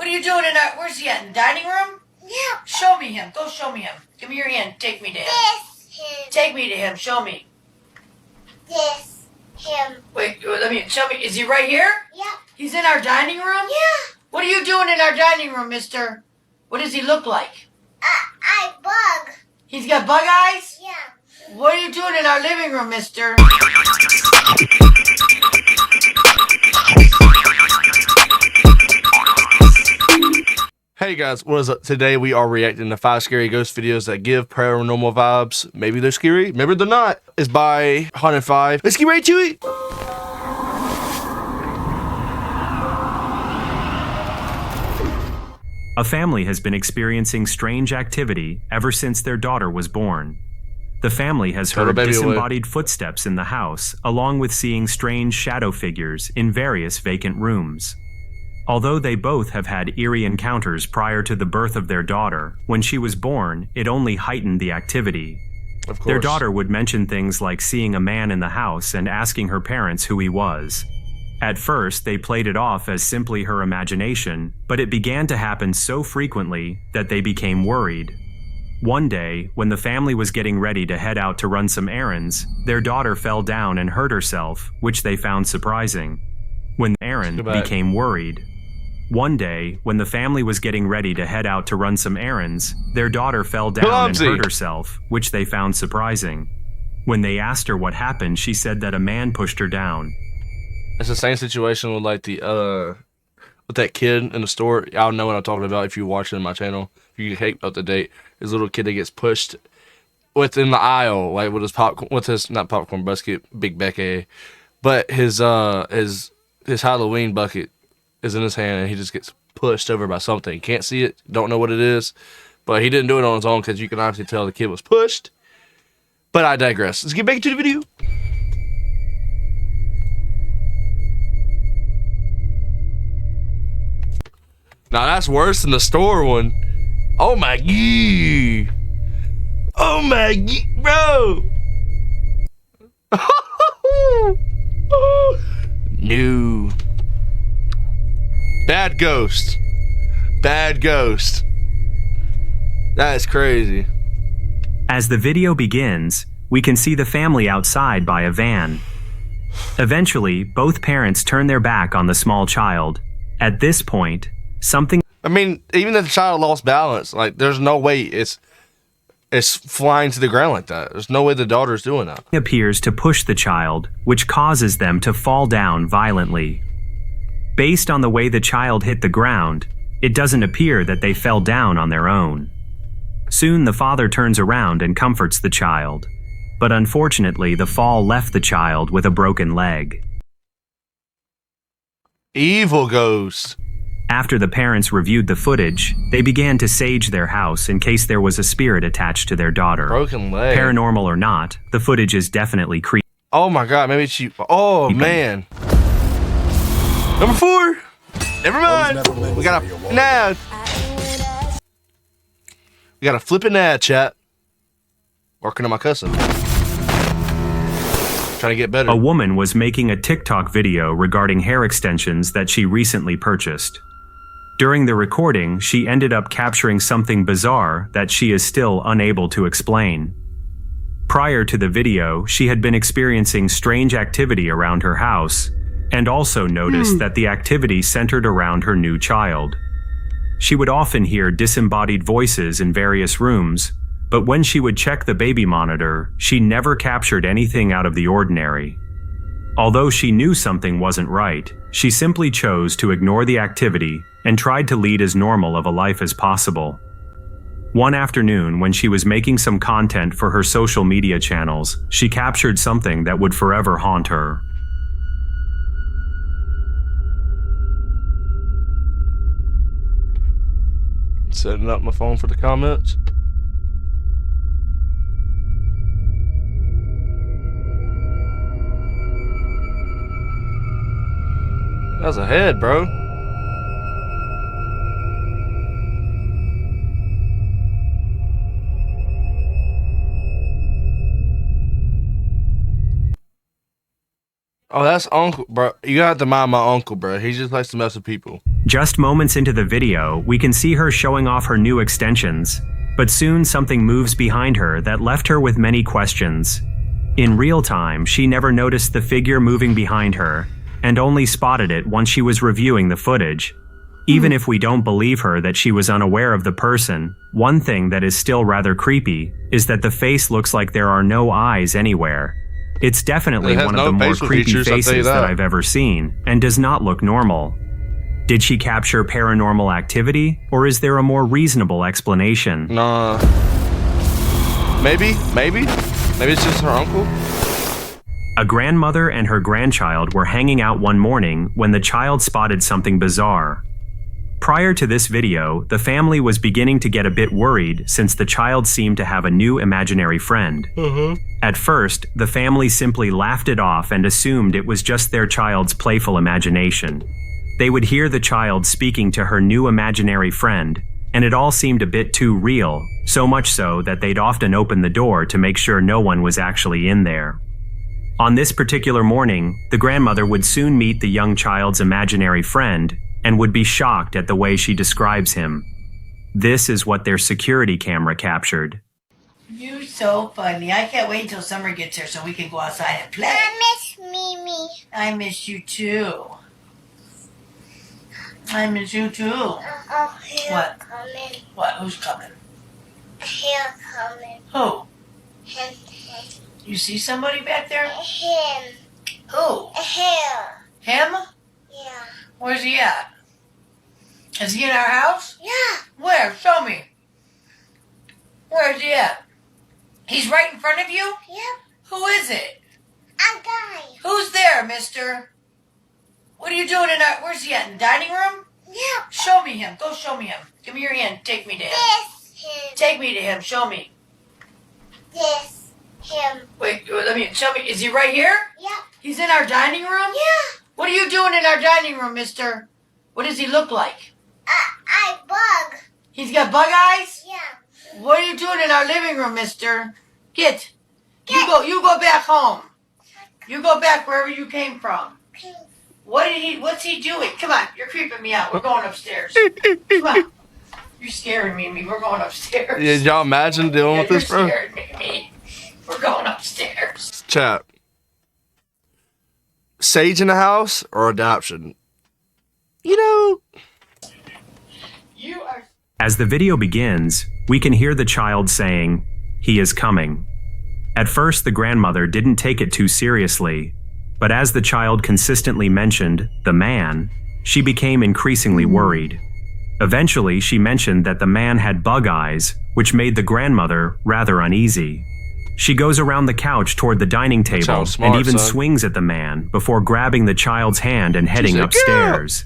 are you doing in our... Where's he at? In the dining room? Yeah. Show me him. Go show me him. Give me your hand. Take me to him. This him. Take me to him. Show me. This him. Wait, let me... Show me. Is he right here? Yeah. He's in our dining room? Yeah. What are you doing in our dining room, mister? What does he look like? I bug. He's got bug eyes? Yeah. What are you doing in our living room, mister? Hey guys, what is up? Today we are reacting to 5 scary ghost videos that give paranormal vibes. Maybe they're scary, maybe they're not. It's by Haunted 5. Let's get ready to it. A family has been experiencing strange activity ever since their daughter was born. The family has heard disembodied footsteps in the house, along with seeing strange shadow figures in various vacant rooms. Although they both have had eerie encounters prior to the birth of their daughter, when she was born, it only heightened the activity. Of course. Their daughter would mention things like seeing a man in the house and asking her parents who he was. At first, they played it off as simply her imagination, but it began to happen so frequently that they became worried. One day, when the family was getting ready to head out to run some errands, their daughter fell down and hurt herself, which they found surprising. When Aaron became worried. One day, when the family was getting ready to head out to run some errands, their daughter fell down and hurt herself, which they found surprising. When they asked her what happened, she said that a man pushed her down. It's the same situation with like the with that kid in the store. Y'all know what I'm talking about if you watch it in my channel. If you get up to date, there's a little kid that gets pushed within the aisle, like with his not popcorn basket, Big Becky, but his Halloween bucket is in his hand, and he just gets pushed over by something. He can't see it, don't know what it is, but he didn't do it on his own because you can obviously tell the kid was pushed. But I digress. Let's get back to the video. Now that's worse than the store one. Oh my god. Oh my god, bro. No. Bad ghost. Bad ghost. That is crazy. As the video begins, we can see the family outside by a van. Eventually, both parents turn their back on the small child. At this point, something... I mean, even if the child lost balance, like, there's no way it's flying to the ground like that. There's no way the daughter's doing that. ...appears to push the child, which causes them to fall down violently. Based on the way the child hit the ground, it doesn't appear that they fell down on their own. Soon the father turns around and comforts the child, but unfortunately the fall left the child with a broken leg. Evil ghost. After the parents reviewed the footage, they began to sage their house in case there was a spirit attached to their daughter. Broken leg. Paranormal or not, the footage is definitely creepy. Oh my god, maybe she... Oh man. Number 4. Never mind. We got an ad. We got a flipping ad, chat. Working on my cousin. Trying to get better. A woman was making a TikTok video regarding hair extensions that she recently purchased. During the recording, she ended up capturing something bizarre that she is still unable to explain. Prior to the video, she had been experiencing strange activity around her house, and also noticed that the activity centered around her new child. She would often hear disembodied voices in various rooms, but when she would check the baby monitor, she never captured anything out of the ordinary. Although she knew something wasn't right, she simply chose to ignore the activity and tried to lead as normal of a life as possible. One afternoon, when she was making some content for her social media channels, she captured something that would forever haunt her. Setting up my phone for the comments. That's a head, bro. Oh, that's uncle, bro. You gotta have to mind my uncle, bro. He just likes to mess with people. Just moments into the video, we can see her showing off her new extensions, but soon something moves behind her that left her with many questions. In real time, she never noticed the figure moving behind her, and only spotted it once she was reviewing the footage. Even if we don't believe her that she was unaware of the person, one thing that is still rather creepy is that the face looks like there are no eyes anywhere. It's definitely one of the more creepy faces that I've ever seen, and does not look normal. Did she capture paranormal activity, or is there a more reasonable explanation? Nah. Maybe it's just her uncle. A grandmother and her grandchild were hanging out one morning when the child spotted something bizarre. Prior to this video, the family was beginning to get a bit worried since the child seemed to have a new imaginary friend. At first, the family simply laughed it off and assumed it was just their child's playful imagination. They would hear the child speaking to her new imaginary friend, and it all seemed a bit too real, so much so that they'd often open the door to make sure no one was actually in there. On this particular morning, the grandmother would soon meet the young child's imaginary friend and would be shocked at the way she describes him. This is what their security camera captured. You're so funny. I can't wait until summer gets here so we can go outside and play. I miss Mimi. I miss you too. I miss you too. Oh, here What? coming. What? Who's coming? Here coming. Who? Him. You see somebody back there? Him. Who? Here. Him? Yeah. Where's he at? Is he in our house? Yeah. Where? Show me. Where is he at? He's right in front of you? Yep. Who is it? A guy. Who's there, mister? What are you doing in our... Where's he at? In the dining room? Yep. Show me him. Go show me him. Give me your hand. Take me to him. This him. Take me to him. Show me. This him. Wait, let me... Show me. Is he right here? Yep. He's in our dining room? Yeah. What are you doing in our dining room, mister? What does he look like? I bug. He's got bug eyes? Yeah. What are you doing in our living room, mister? Get. You go back home. You go back wherever you came from. What's he doing? Come on, you're creeping me out. We're going upstairs. Come on. You're scaring me. We're going upstairs. Yeah, y'all imagine dealing with this, bro? You're scaring me. We're going upstairs. Chat. Sage in the house or adoption? You know. You are... As the video begins, we can hear the child saying, "He is coming." At first, the grandmother didn't take it too seriously, but as the child consistently mentioned the man, she became increasingly worried. Eventually, she mentioned that the man had bug eyes, which made the grandmother rather uneasy. She goes around the couch toward the dining table and even swings at the man before grabbing the child's hand and heading upstairs.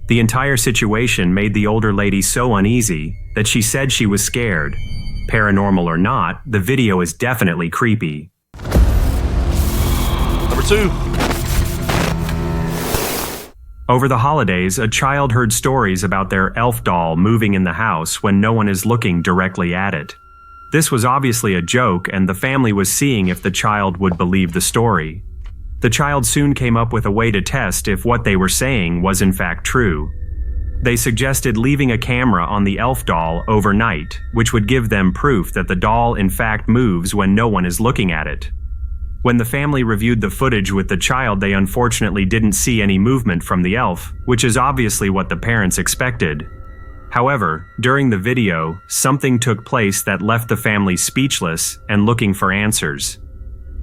The entire situation made the older lady so uneasy that she said she was scared. Paranormal or not, the video is definitely creepy. Number 2. Over the holidays, a child heard stories about their elf doll moving in the house when no one is looking directly at it. This was obviously a joke, and the family was seeing if the child would believe the story. The child soon came up with a way to test if what they were saying was in fact true. They suggested leaving a camera on the elf doll overnight, which would give them proof that the doll in fact moves when no one is looking at it. When the family reviewed the footage with the child, they unfortunately didn't see any movement from the elf, which is obviously what the parents expected. However, during the video, something took place that left the family speechless and looking for answers.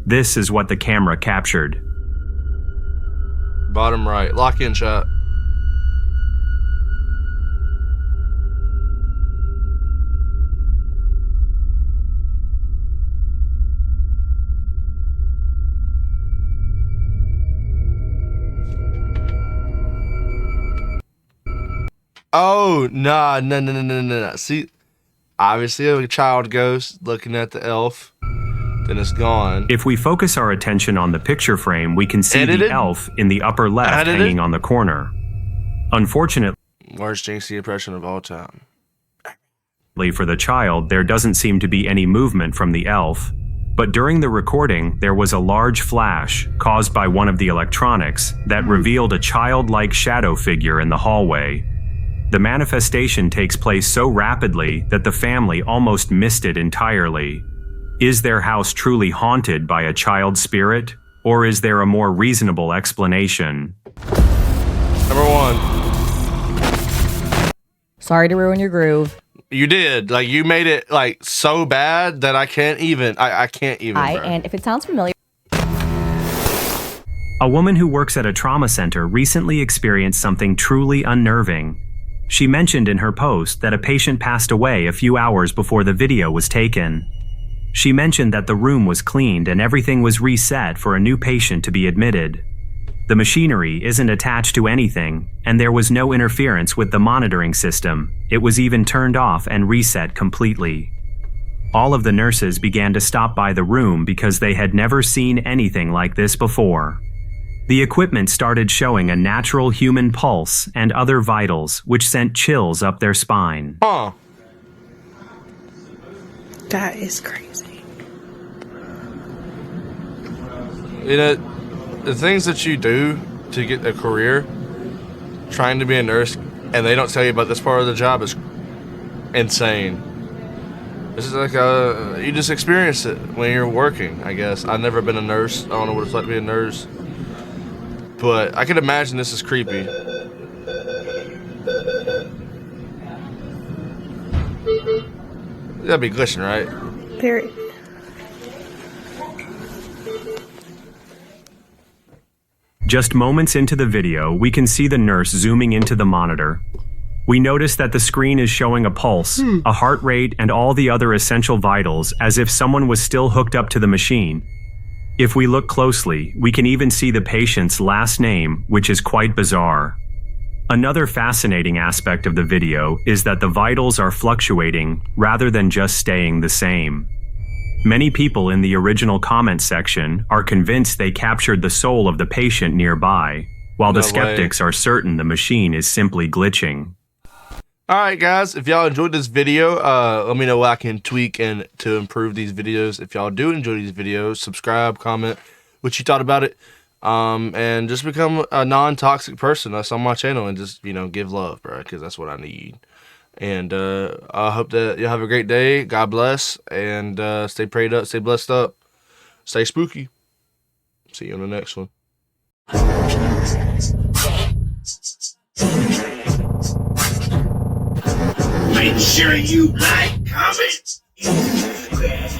This is what the camera captured. Bottom right. Lock in, chat. Oh, no. See, obviously a child ghost looking at the elf, then it's gone. If we focus our attention on the picture frame, we can see the elf in the upper left hanging on the corner. Unfortunately, worst jinxie impression of all time. for the child, there doesn't seem to be any movement from the elf, But during the recording, there was a large flash caused by one of the electronics that revealed a childlike shadow figure in the hallway. The manifestation takes place so rapidly that the family almost missed it entirely. Is their house truly haunted by a child spirit, or is there a more reasonable explanation? Number one. Sorry to ruin your groove. You did. Like, you made it, like, so bad that I can't even, I can't even. And if it sounds familiar. A woman who works at a trauma center recently experienced something truly unnerving. She mentioned in her post that a patient passed away a few hours before the video was taken. She mentioned that the room was cleaned and everything was reset for a new patient to be admitted. The machinery isn't attached to anything, and there was no interference with the monitoring system. It was even turned off and reset completely. All of the nurses began to stop by the room because they had never seen anything like this before. The equipment started showing a natural human pulse and other vitals, which sent chills up their spine. Huh. That is crazy. You know, the things that you do to get a career, trying to be a nurse, and they don't tell you about this part of the job is insane. This is like you just experience it when you're working, I guess. I've never been a nurse. I don't know what it's like to be a nurse. But I can imagine this is creepy. That'd be glitching, right? Very. Just moments into the video, we can see the nurse zooming into the monitor. We notice that the screen is showing a pulse, a heart rate, and all the other essential vitals as if someone was still hooked up to the machine. If we look closely, we can even see the patient's last name, which is quite bizarre. Another fascinating aspect of the video is that the vitals are fluctuating rather than just staying the same. Many people in the original comment section are convinced they captured the soul of the patient nearby, while the skeptics are certain the machine is simply glitching. Alright guys, if y'all enjoyed this video, let me know what I can tweak and to improve these videos. If y'all do enjoy these videos, subscribe, comment what you thought about it, and just become a non-toxic person that's on my channel and just, you know, give love, bro, because that's what I need. And I hope that y'all have a great day. God bless, and stay prayed up, stay blessed up, stay spooky. See you on the next one. Make sure you like, comment, and subscribe.